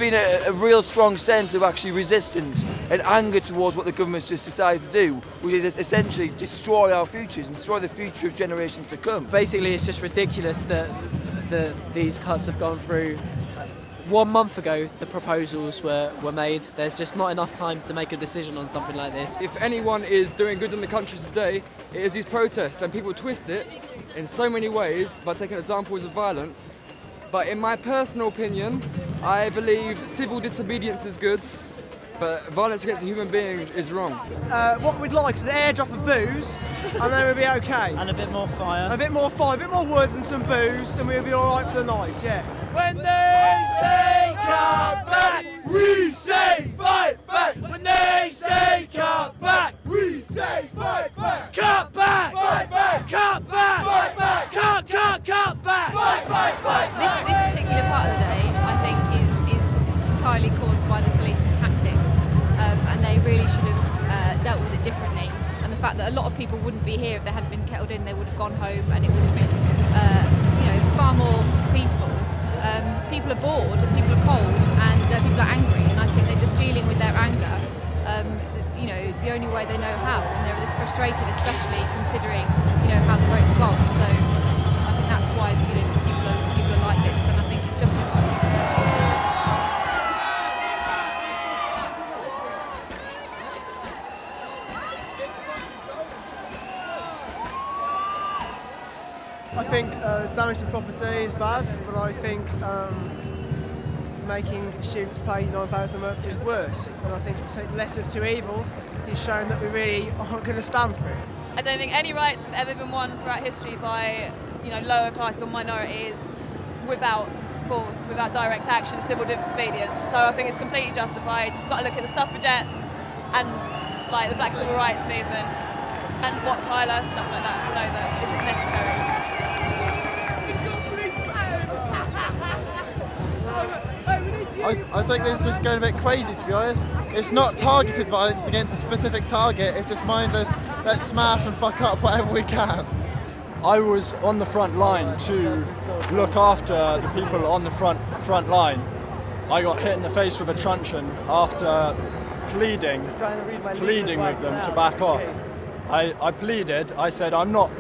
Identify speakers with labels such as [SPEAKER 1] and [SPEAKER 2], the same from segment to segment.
[SPEAKER 1] been a real strong sense of actually resistance and anger towards what the government's just decided to do, which is essentially destroy our futures and destroy the future of generations to come.
[SPEAKER 2] Basically, it's just ridiculous that these cuts have gone through. 1 month ago, the proposals were made. There's just not enough time to make a decision on something like this.
[SPEAKER 3] If anyone is doing good in the country today, it is these protests, and people twist it in so many ways by taking examples of violence. But in my personal opinion, I believe civil disobedience is good, but violence against a human being is wrong.
[SPEAKER 4] What we'd like is an airdrop of booze, and then we'll be okay.
[SPEAKER 5] And a bit more fire.
[SPEAKER 4] A bit more fire, a bit more wood and some booze, and we'll be alright for the night, yeah.
[SPEAKER 6] When they say come back, we say fight back. When they say come back, we say fight back. Cut back, fight back. Cut back, fight back. Cut back, fight back.
[SPEAKER 7] This particular part of the day, I think, is entirely caused by the police's tactics, and they really should have dealt with it differently. And the fact that a lot of people wouldn't be here if they hadn't been kettled in, they would have gone home, and it would have been, far more peaceful. People are bored, and people are cold, and people are angry, and I think they're just dealing with their anger, the only way they know how, and they're this frustrated, especially considering, how the vote's gone. So I think that's why people are like this, and I think it's justified.
[SPEAKER 4] I think damage to property is bad, but I think making students pay £9,000 a month is worse. And I think if you take less of two evils, it's shown that we really aren't going to stand for it.
[SPEAKER 8] I don't think any rights have ever been won throughout history by, lower class or minorities without force, without direct action, civil disobedience. So I think it's completely justified. You've just got to look at the suffragettes and the Black Civil Rights Movement and Wat Tyler, stuff like that, to know that this is necessary.
[SPEAKER 9] I think this is just going a bit crazy, to be honest. It's not targeted violence against a specific target, it's just mindless, let's smash and fuck up whatever we can.
[SPEAKER 10] I was on the front line to look after the people on the front line. I got hit in the face with a truncheon after pleading with them to back off. I pleaded, I said I'm not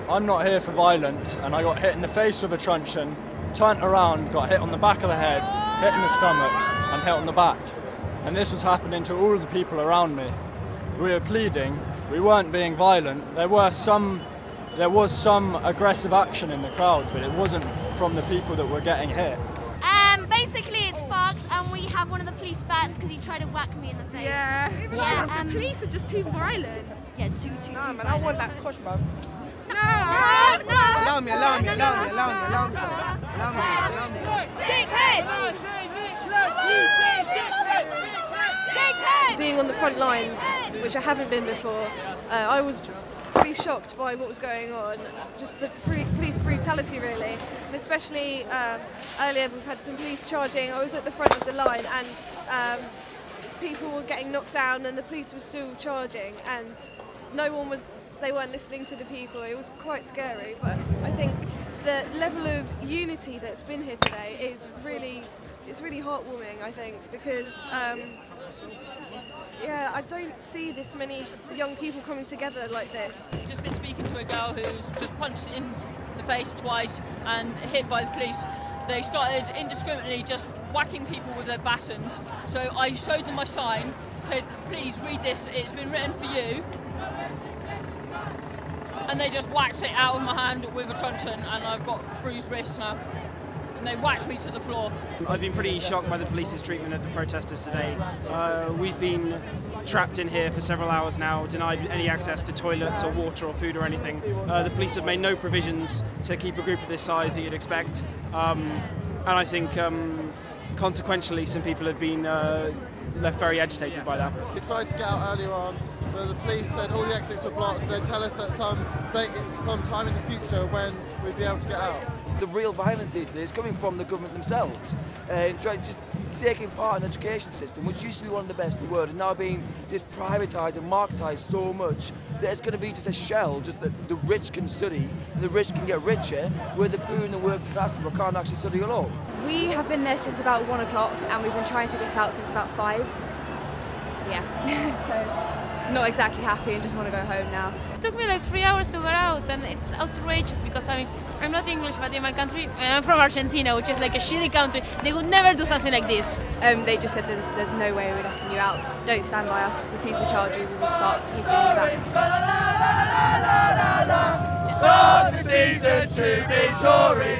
[SPEAKER 10] here for violence, and I got hit in the face with a truncheon, turned around, got hit on the back of the head, hit in the stomach and hit on the back. And this was happening to all of the people around me. We were pleading, we weren't being violent. There was some aggressive action in the crowd, but it wasn't from the people that were getting hit.
[SPEAKER 11] Basically it's fucked, and we have one of the police bats because he tried to whack me in the face.
[SPEAKER 12] Yeah. The police are just too violent.
[SPEAKER 11] Yeah, too
[SPEAKER 4] man,
[SPEAKER 11] violent.
[SPEAKER 4] I want that cush, man.
[SPEAKER 12] No!
[SPEAKER 4] Allow me.
[SPEAKER 12] Being on the front lines, which I haven't been before, I was pretty shocked by what was going on, just the police brutality really, and especially earlier we've had some police charging. I was at the front of the line, and people were getting knocked down and the police were still charging, and they weren't listening to the people. It was quite scary, but I think the level of unity that's been here today is really heartwarming, I think, because I don't see this many young people coming together like this.
[SPEAKER 13] I've just been speaking to a girl who's just punched in the face twice and hit by the police. They started indiscriminately just whacking people with their batons. So I showed them my sign, said, please read this, it's been written for you. And they just whacked it out of my hand with a truncheon, and I've got bruised wrists now. And they whacked me to the floor.
[SPEAKER 14] I've been pretty shocked by the police's treatment of the protesters today. We've been trapped in here for several hours now, denied any access to toilets or water or food or anything. The police have made no provisions to keep a group of this size that you'd expect. And I think consequentially some people have been left very agitated by that.
[SPEAKER 9] We tried to get out earlier on, but the police said all the exits were blocked. They'd tell us at some time in the future when we'd be able to get out.
[SPEAKER 1] The real violence here today is coming from the government themselves, just taking part in the education system, which used to be one of the best in the world, is now being just privatised and marketised so much that it's going to be just a shell, just that the rich can study and the rich can get richer, where the poor and the working class people can't actually study at all.
[SPEAKER 5] We have been there since about 1 o'clock and we've been trying to get out since about 5. Yeah, so not exactly happy and just want to go home now.
[SPEAKER 15] It took me like 3 hours to get out, and it's outrageous because I'm not English, but in my country, I'm from Argentina, which is like a shitty country. They would never do something like this.
[SPEAKER 5] They just said there's no way we're letting you out. Don't stand by us because if people charge you, we will start hitting you back.
[SPEAKER 6] It's not the season to be Tory.